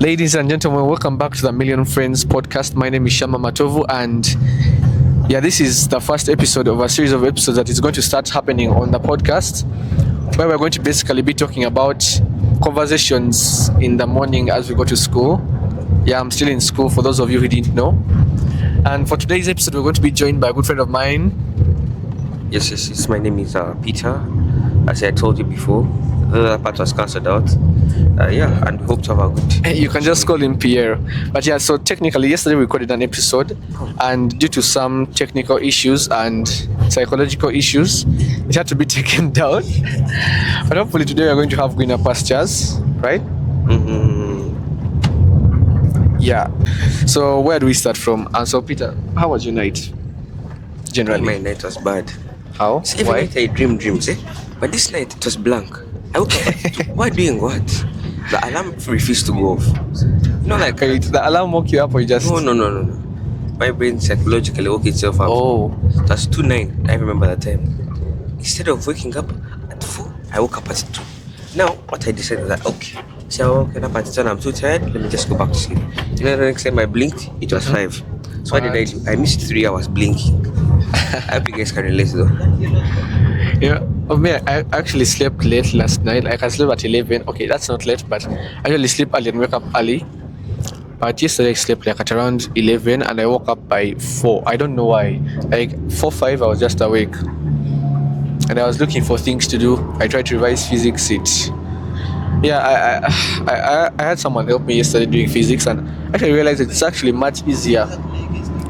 Ladies and gentlemen, welcome back to the Million Friends podcast. My name is Shama Matovu, and this is the first episode of a series of episodes that is going to start happening on the podcast, where we're going to basically be talking about conversations in the morning as we go to school. I'm still in school, for those of you who didn't know. And for today's episode, we're going to be joined by a good friend of mine. Yes. My name is Peter. As I told you before, the part was cancelled out. And we hope to have a good. You can just call him Pierre. But so technically, yesterday we recorded an episode, and due to some technical issues and psychological issues, it had to be taken down. But hopefully today we are going to have greener pastures, right? Yeah. So where do we start from? And so Peter, how was your night? Generally, my night was bad. How? See, every Why? night I dreams, but this night it was blank. I woke up. Why doing what? The alarm refused to go off. Okay, the alarm woke you up, or you just? No. My brain psychologically woke itself up. Oh. That's 2:09. I remember that time. Instead of waking up at 4, I woke up at 2. Now, what I decided was that, okay, so I woke up at 2 and I'm too tired, let me just go back to sleep. The next time I blinked, it was 5. So what did I do? I missed 3 hours blinking. I hope you guys can relate though. I actually slept late last night. Like I slept at 11. Okay, that's not late, but I usually sleep early and wake up early. But yesterday I slept like at around 11 and I woke up by 4. I don't know why. Like 4, 5, I was just awake. And I was looking for things to do. I tried to revise physics. I had someone help me yesterday doing physics, and I realized it's actually much easier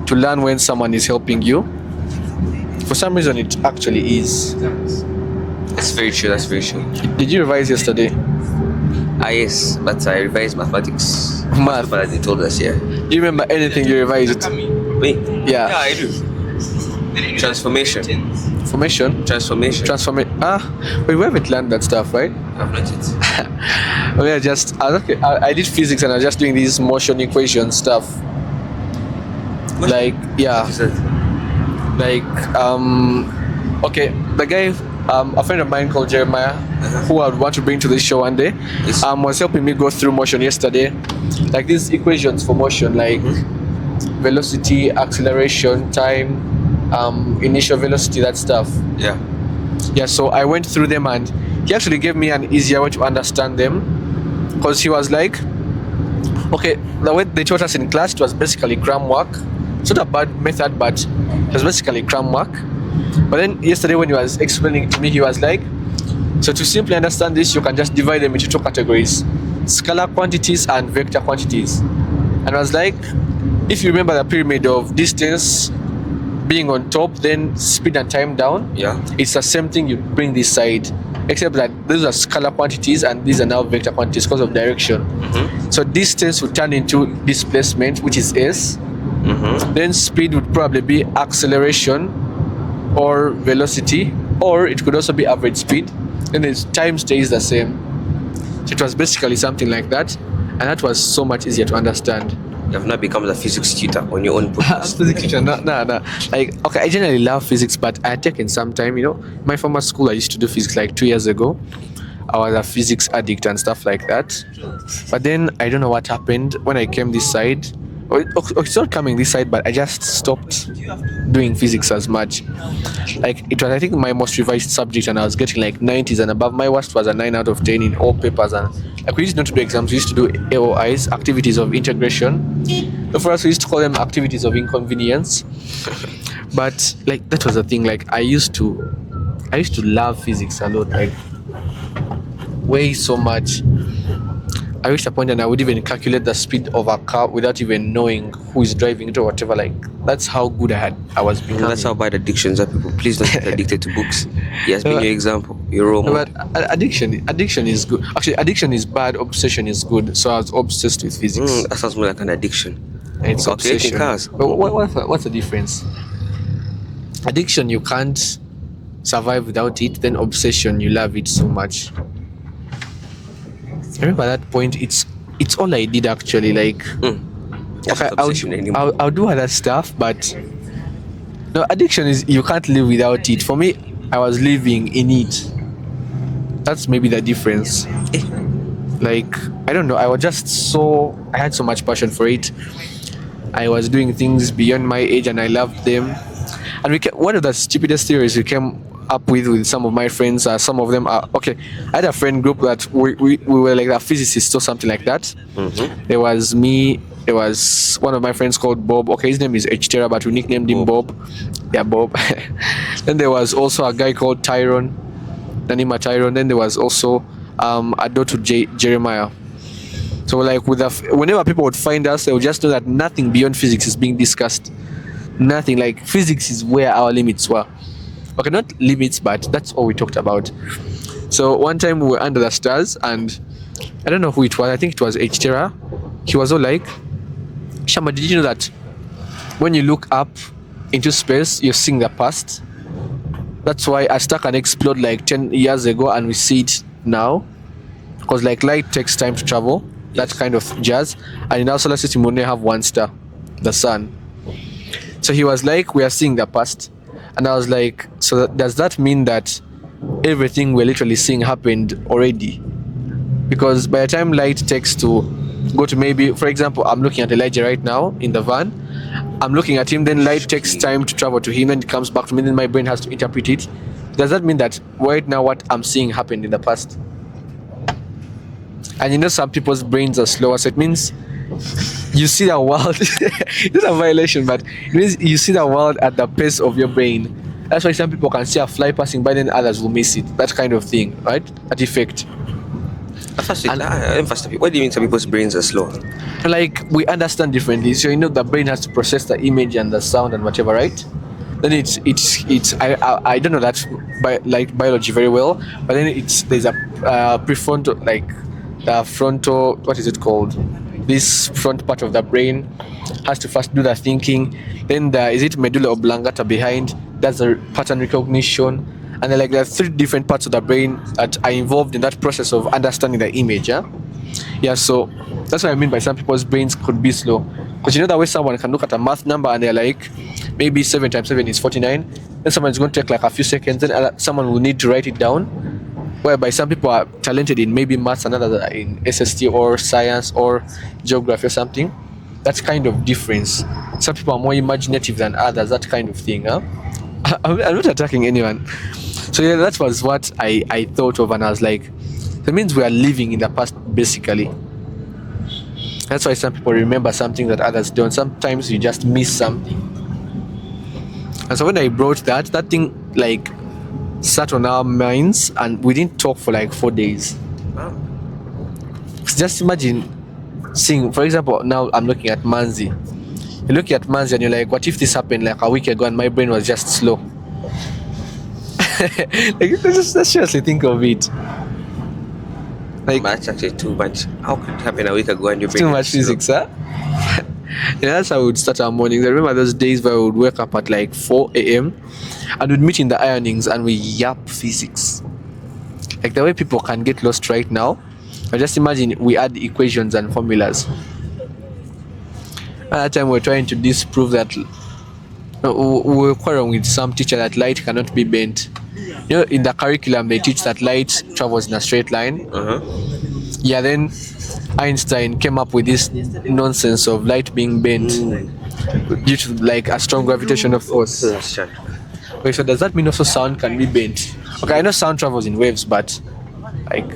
to learn when someone is helping you. For some reason, it actually is. That's very true. Did you revise yesterday? Yes, but I revised mathematics. Math? But they told us, yeah. Do you remember anything you revised? Me? Yeah. Yeah, I do. Transformation. We haven't learned that stuff, right? I've not yet. I did physics and I was just doing these motion equation stuff. What is that? The guy, a friend of mine called Jeremiah, who I would want to bring to this show one day, Yes. was helping me go through motion yesterday, like these equations for motion, like velocity, acceleration, time, initial velocity, that stuff. Yeah. So I went through them, and he actually gave me an easier way to understand them, because he was like, okay, the way they taught us in class, it was basically cram work. It's not a bad method, but it was basically cram work. But then yesterday when he was explaining it to me, he was like, so to simply understand this, you can just divide them into 2 categories: scalar quantities and vector quantities. And I was like, if you remember the pyramid of distance being on top, then speed and time down, it's the same thing you bring this side, except that these are scalar quantities and these are now vector quantities because of direction. So distance would turn into displacement, which is S. Then speed would probably be acceleration or velocity, or it could also be average speed. And then time stays the same. So it was basically something like that, and that was so much easier to understand. You have not become the physics tutor on your own podcast. Physics teacher, no. I generally love physics, but I had taken some time. My former school, I used to do physics like 2 years ago. I was a physics addict and stuff like that. But then I don't know what happened when I came this side. It's not coming this side, but I just stopped doing physics as much. Like it was, I think, my most revised subject, and I was getting like 90s and above. My worst was a 9 out of 10 in all papers, and we used not to do exams. We used to do AOIs, activities of integration. So for us, we used to call them activities of inconvenience. But like that was the thing. Like I used to love physics a lot, like way so much. I reached a point and I would even calculate the speed of a car without even knowing who is driving it or whatever. Like that's how good I was becoming. That's how bad addictions are, people. Please don't get addicted to books. He has been your example, your role model. But addiction is good. Actually, addiction is bad. Obsession is good. So I was obsessed with physics. That sounds more like an addiction. It's obsession. Cars. But what's the difference? Addiction, you can't survive without it. Then obsession, you love it so much. I remember at that point, it's all I did actually. Like, I'll do other stuff, but no, addiction is you can't live without it. For me, I was living in it. That's maybe the difference. Like I don't know. I had so much passion for it. I was doing things beyond my age, and I loved them. And one of the stupidest theories we came up with some of my friends. Some of them are okay. I had a friend group that we were like a physicist or something like that. There was me. There was one of my friends called Bob. Okay, his name is Htera, but we nicknamed him Bob. Yeah, Bob. Then there was also a guy called Tyron, Nanima Tyron. Then there was also Adoto Jeremiah. So like whenever people would find us, they would just know that nothing beyond physics is being discussed. Nothing, like physics is where our limits were. Okay, not limits, but that's all we talked about. So one time we were under the stars, and I don't know who it was. I think it was Htera. He was all like, Shama, did you know that when you look up into space, you're seeing the past? That's why a star can explode like 10 years ago and we see it now. Because like light takes time to travel, that kind of jazz. And in our solar system, we only have one star, the sun. So he was like, we are seeing the past. And I was like, so does that mean that everything we're literally seeing happened already? Because by the time light takes to go to, maybe, for example, I'm looking at Elijah right now in the van. I'm looking at him, then light takes time to travel to him, then it comes back to me, then my brain has to interpret it. Does that mean that right now what I'm seeing happened in the past? And you know, some people's brains are slower, so it means you see the world. It's a violation, but it means you see the world at the pace of your brain. That's why some people can see a fly passing by, then others will miss it. That kind of thing, right? That effect. What do you mean some people's brains are slow? Like, we understand differently. So you know, the brain has to process the image and the sound and whatever, right? Then it's I don't know that like biology very well, but then there's a prefrontal, like the frontal, what is it called? This front part of the brain has to first do the thinking. Then is it medulla oblongata behind? That's the pattern recognition. And then like there are 3 different parts of the brain that are involved in that process of understanding the image. Yeah, so that's what I mean by some people's brains could be slow. Because you know that way someone can look at a math number and they're like, maybe 7 times 7 is 49. Then someone's going to take like a few seconds, then someone will need to write it down. Whereby some people are talented in maybe maths and others are in SST or science or geography or something. That's kind of difference. Some people are more imaginative than others, that kind of thing. I'm not attacking anyone. So yeah, that was what I thought of, and I was like, that means we are living in the past basically. That's why some people remember something that others don't. Sometimes you just miss something. And so when I brought that thing like sat on our minds, and we didn't talk for like 4 days. Wow. Just imagine seeing, for example, now I'm looking at Manzi. You're looking at Manzi and you're like, what if this happened like a week ago and my brain was just slow? Like, let's seriously think of it. Like, That's actually too much. How could it happen a week ago and your brain too much physics, huh? Yeah, that's how we would start our mornings. I remember those days where we would wake up at like 4 a.m. and we'd meet in the ironings and we yap physics. Like the way people can get lost right now. I just imagine we add equations and formulas. At that time we were trying to disprove that. We were quarreling with some teacher that light cannot be bent. You know, in the curriculum they teach that light travels in a straight line. Yeah, then Einstein came up with this nonsense of light being bent due to like a strong gravitational force. Wait, so does that mean also sound can be bent? Okay, I know sound travels in waves, but like,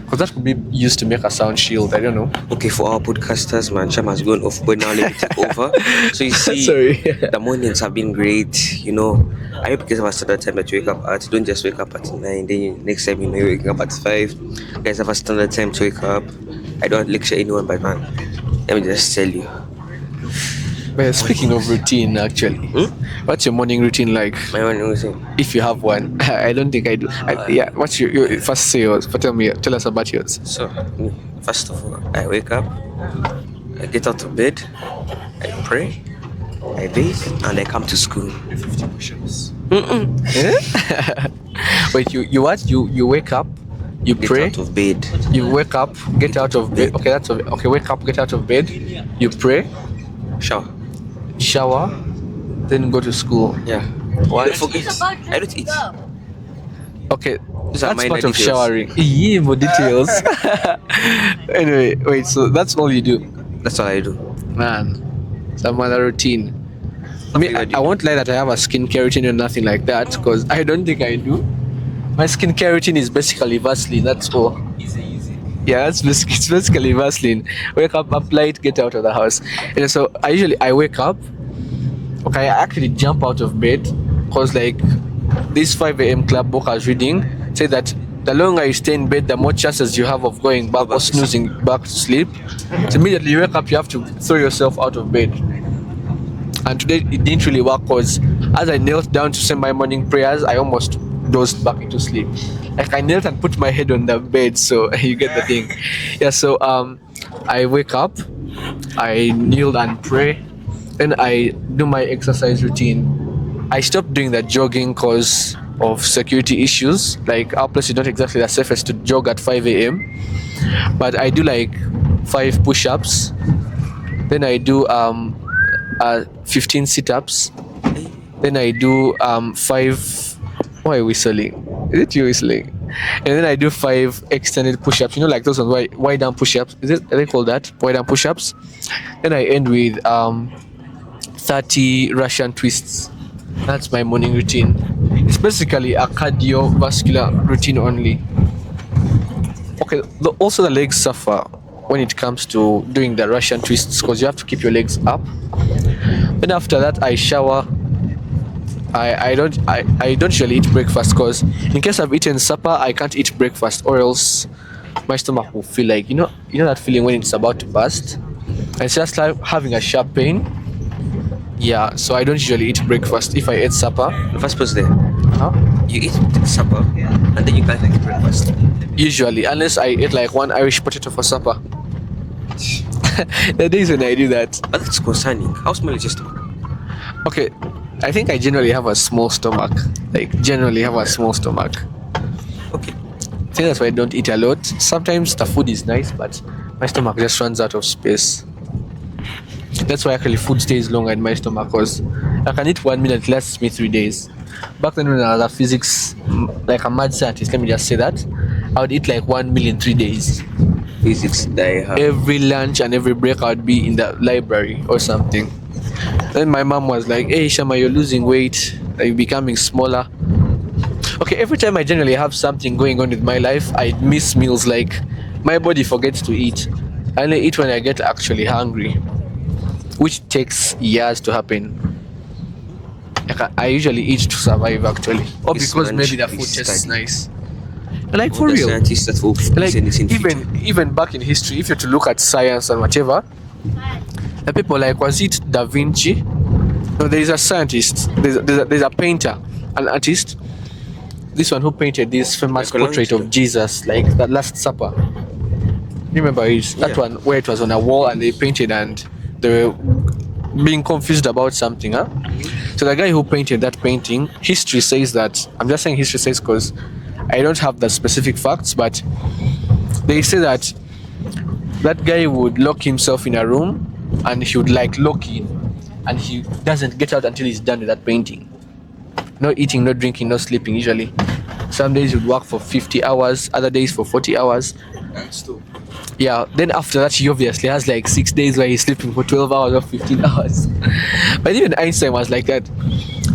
because that could be used to make a sound shield. I don't know. Okay, for our podcasters, man, Sham has gone off, but now let me take over. So you see, Sorry. the mornings have been great, you know. I hope because of a standard time that you wake up at, don't just wake up at 9, then next time you know you're waking up at 5. Guys have a standard time to wake up. I don't lecture anyone, but man, let me just tell you. Well, speaking of routine, actually, what's your morning routine like? My morning routine. If you have one, I don't think I do. Yeah, what's your first say yours? But tell us about yours. So, first of all, I wake up, I get out of bed, I pray, I bathe, and I come to school. 50 push-ups. Wait, you what? You wake up, you Get pray, out of bed. you wake up, get out of bed. Okay, that's okay. Wake up, get out of bed, you pray, shower, then go to school. Yeah. Why? Don't forget, I don't eat. Okay, These are That's minor part of details. showering. Yeah, more details. Anyway, wait. So that's all you do, That's all I do. man. Some other routine. Okay, Me, what do I you do? won't lie that I have a skincare routine or nothing like that because I don't think I do. My skincare routine is basically Vaseline. That's all. Easy. Yeah, it's basically Vaseline. Wake up, apply it, get out of the house. And so I wake up. Okay, I actually jump out of bed because like this 5 a.m. club book I was reading say that the longer you stay in bed, the more chances you have of going back back or to snoozing back to sleep. So immediately you wake up, you have to throw yourself out of bed. And today it didn't really work because as I knelt down to say my morning prayers, I almost dozed back into sleep. Like I knelt and put my head on the bed, so you get the thing. Yeah, so I wake up, I kneel and pray, then I do my exercise routine. I stopped doing that jogging because of security issues. Like our place is not exactly the safest to jog at 5 a.m. But I do like 5 push-ups. Then I do 15 sit-ups. Then I do 5. Why whistling? Is it you whistling? And then I do 5 extended push-ups. You know, like those ones, wide down push-ups. Are they called that? Wide down push-ups. Then I end with 30 Russian twists. That's my morning routine. It's basically a cardiovascular routine only. Okay, also the legs suffer when it comes to doing the Russian twists because you have to keep your legs up. Then after that, I shower. I don't usually eat breakfast because in case I've eaten supper, I can't eat breakfast or else my stomach will feel like you know that feeling when it's about to burst. And it's just like having a sharp pain. Yeah, so I don't usually eat breakfast if I eat supper. The first place there. Huh? You eat supper and then you can't eat breakfast. Usually, unless I eat like one Irish potato for supper. The days when I do that. But that's concerning. How small is your stomach? Okay, I think I generally have a small stomach. Like, generally have a small stomach. Okay. I think that's why I don't eat a lot. Sometimes the food is nice, but my stomach just runs out of space. That's why actually food stays longer in my stomach because I can eat 1 meal and it lasts me 3 days. Back then when I was a physics, like a mad scientist, let me just say that, I would eat like 1 meal in 3 days. Physics die hard. Every lunch and every break I would be in the library or something. Then my mom was like, hey Shama, you're losing weight, you're becoming smaller. Okay, every time I generally have something going on with my life, I miss meals. Like my body forgets to eat. I only eat when I get actually hungry, which takes years to happen. Like I usually eat to survive actually, or This because man maybe the should food be tastes studied. nice. Like for The real, scientists that will like send this in future. even back in history, if you're to look at science and whatever, the people like, was it Da Vinci? No, there is a scientist, there's a painter, an artist, this one who painted this famous portrait of Jesus, like that Last Supper. You remember that Yeah. one where it was on a wall and they painted and they were being confused about something, huh? So the guy who painted that painting, history says that, I'm just saying history says because I don't have the specific facts, but they say that that guy would lock himself in a room and he would like lock in and he doesn't get out until he's done with that painting. No eating, no drinking, no sleeping usually. Some days you'd work for 50 hours, other days for 40 hours. Yeah, then after that he obviously has like 6 days where he's sleeping for 12 hours or 15 hours. But even Einstein was like that.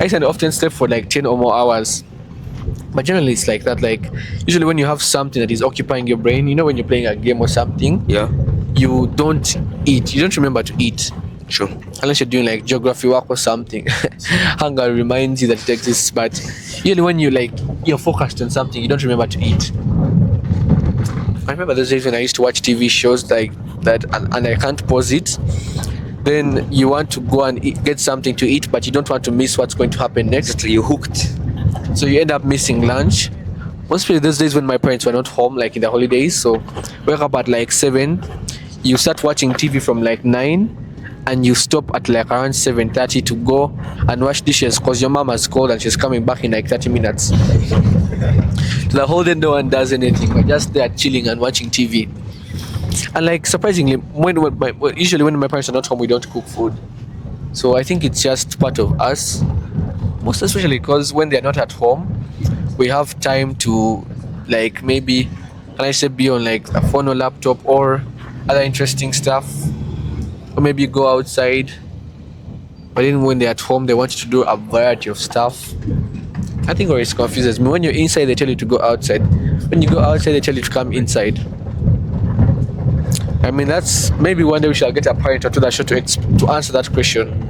Einstein often slept for like 10 or more hours. But generally it's like that. Like usually when you have something that is occupying your brain, you know, when you're playing a game or something, Yeah. you don't eat. You don't remember to eat. Sure. Unless you're doing like geography work or something. Hunger reminds you that it exists, but usually when you're focused on something, you don't remember to eat. I remember those days when I used to watch TV shows like that and I can't pause it. Then you want to go and get something to eat, but you don't want to miss what's going to happen next. Exactly, you're hooked. So you end up missing lunch. Mostly those days when my parents were not home, like in the holidays. So wake up at like 7. You start watching TV from like 9. And you stop at like around 7:30 to go and wash dishes because your mom has called and she's coming back in like 30 minutes. So the whole day no one does anything. We're just there chilling and watching TV. And like surprisingly, usually when my parents are not home, we don't cook food. So I think it's just part of us. Most especially because when they're not at home, we have time to like maybe, can I say, be on like a phone or laptop or other interesting stuff, or maybe go outside. But then when they're at home, they want you to do a variety of stuff. I think always confuses me. When you're inside, they tell you to go outside. When you go outside, they tell you to come inside. I mean, that's maybe one day we shall get a parent or two that show to answer that question.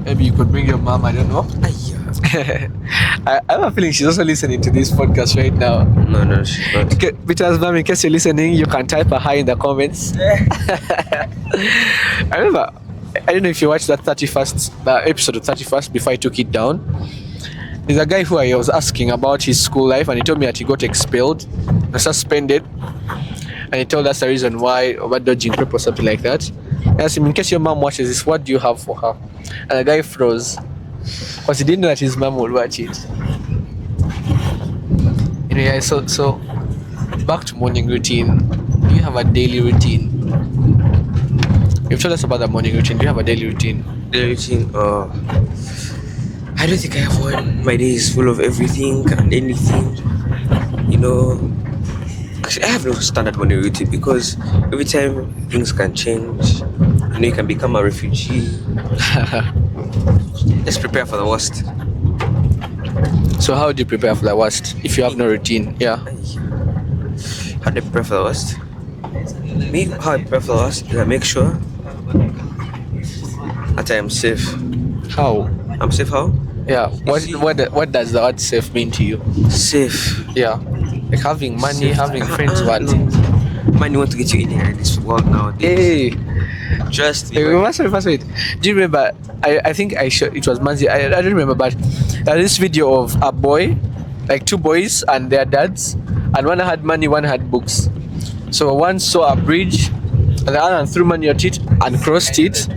Maybe you could bring your mom. I don't know. I have a feeling she's also listening to this podcast right now. No, she's not. Okay, Peter's mom, in case you're listening, you can type a hi in the comments. I remember, I don't know if you watched that 31st episode of 31st before I took it down. There's a guy who I was asking about his school life, and he told me that he got expelled, suspended, and he told us the reason why, about dodging prep or something like that. I asked him, in case your mom watches this, what do you have for her? And the guy froze, because he didn't know that his mom would watch it. Anyway, so back to morning routine. Do you have a daily routine? You've told us about the morning routine. Do you have a daily routine? Daily routine? I don't think I have one. My day is full of everything and anything. You know, actually, I have no standard morning routine because every time things can change. You know, you can become a refugee. Let's prepare for the worst. So how do you prepare for the worst if you have no routine? Yeah. How do I prepare for the worst? Me, how I prepare for the worst is I make sure that I am safe. How? I'm safe how? Yeah. What does the word safe mean to you? Safe. Yeah. Like having money, Safe. having friends, what? No. Money want to get you in here in this world nowadays. Hey. Just Hey, wait. Do you remember? I think I showed it was Manzi. I don't remember, but this video of a boy, like two boys and their dads, and one had money, one had books. So one saw a bridge, and the other one threw money at it and crossed it.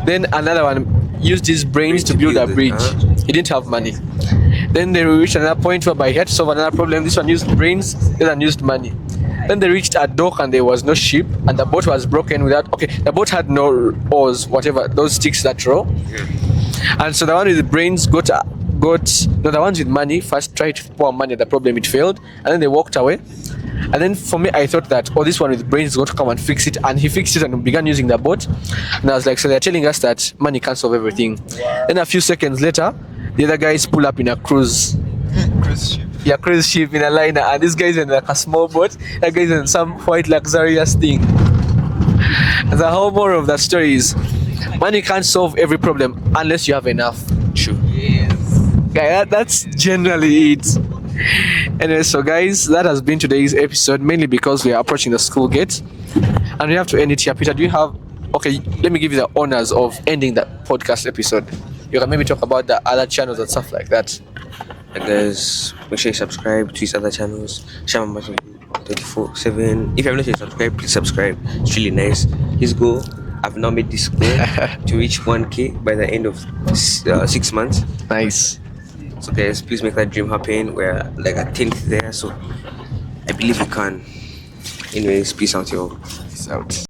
Then another one used his brains to build a bridge. He didn't have money. Then they reached another point whereby he had to solve another problem. This one used brains, the other one used money. Then they reached a dock and there was no ship, and the boat was broken without. Okay, the boat had no oars, whatever, those sticks that row. And so the one with the brains got the ones with money first tried to pour money at the problem, it failed, and then they walked away. And then for me, I thought that, this one with brains is going to come and fix it, and he fixed it and began using the boat. And I was like, so they're telling us that money can't solve everything. Then a few seconds later, the other guys pull up in a cruise ship. Yeah, cruise ship in a liner, and this guy's in like a small boat. That guy's in some white luxurious thing. And the whole moral of that story is, money can't solve every problem unless you have enough. True. Yeah, that's generally it. Anyway, so guys, that has been today's episode, mainly because we are approaching the school gate, and we have to end it here. Peter, do you have? Okay, let me give you the honors of ending that podcast episode. You can maybe talk about the other channels and stuff like that. And guys, make sure you subscribe to his other channels. Shama 24/7. If you have not yet subscribed, please subscribe. It's really nice. His goal, I've now made this goal to reach 1K by the end of 6 months. Nice. So guys, please make that dream happen. We're like a 10th there, so I believe we can. Anyways, peace out, y'all. Peace out.